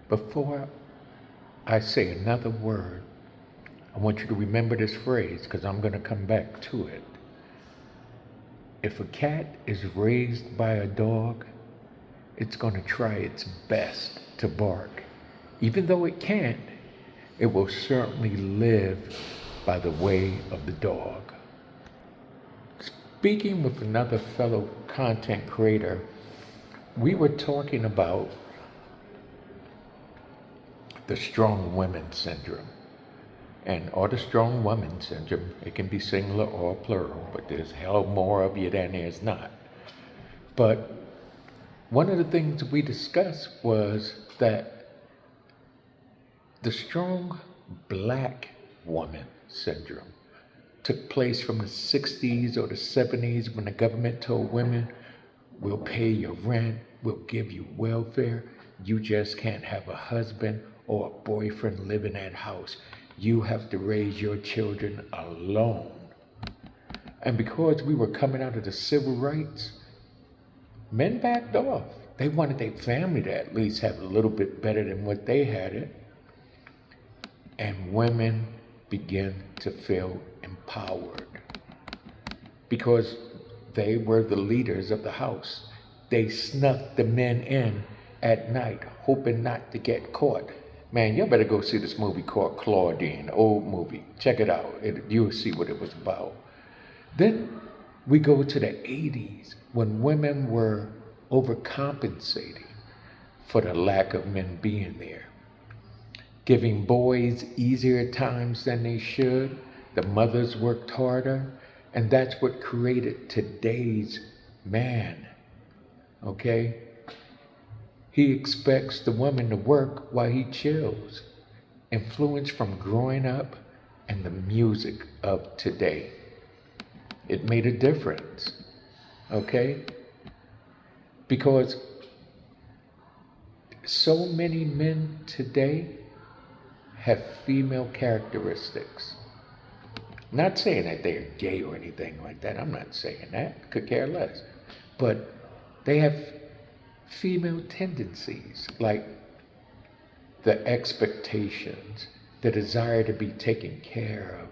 Before I say another word, I want you to remember this phrase because I'm going to come back to it. If a cat is raised by a dog, it's going to try its best to bark. Even though it can't, it will certainly live by the way of the dog. Speaking with another fellow content creator, we were talking about the strong women syndrome. Or the strong woman syndrome. It can be singular or plural, but there's hell more of you than there's not. But one of the things we discussed was that the strong black woman syndrome took place from the 60s or the 70s when the government told women, we'll pay your rent, we'll give you welfare, you just can't have a husband or a boyfriend live in that house. You have to raise your children alone. And because we were coming out of the civil rights, men backed off. They wanted their family to at least have a little bit better than what they had it. And women began to feel empowered because they were the leaders of the house. They snuck the men in at night, hoping not to get caught. Man, y'all better go see this movie called Claudine, old movie. Check it out. You'll see what it was about. Then we go to the 80s when women were overcompensating for the lack of men being there, giving boys easier times than they should. The mothers worked harder, and that's what created today's man, okay? He expects the woman to work while he chills. Influence from growing up and the music of today. It made a difference, okay? Because so many men today have female characteristics. Not saying that they're gay or anything like that. I'm not saying that. Could care less. But they have female tendencies, like the expectations, the desire to be taken care of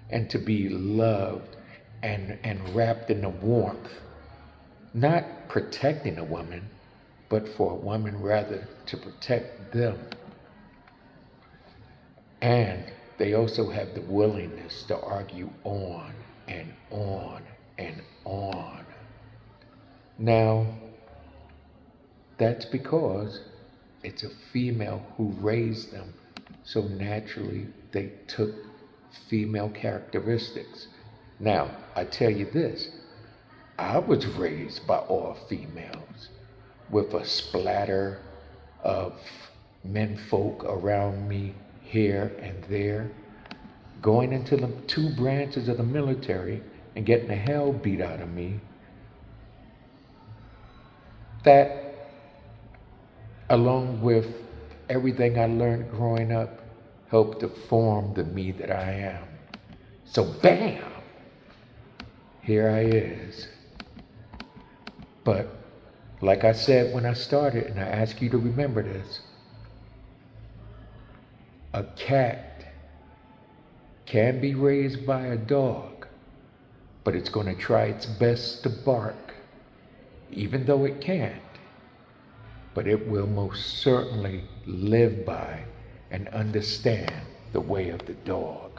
and to be loved and wrapped in the warmth, not protecting a woman, but for a woman rather to protect them. And they also have the willingness to argue on and on and on. Now, that's because it's a female who raised them, so naturally they took female characteristics. Now, I tell you this, I was raised by all females with a splatter of menfolk around me here and there, going into the 2 branches of the military and getting the hell beat out of me. That, along with everything I learned growing up, helped to form the me that I am. So bam, here I is. But like I said when I started, and I ask you to remember this, a cat can be raised by a dog, but it's going to try its best to bark, even though it can't. But it will most certainly live by and understand the way of the dog.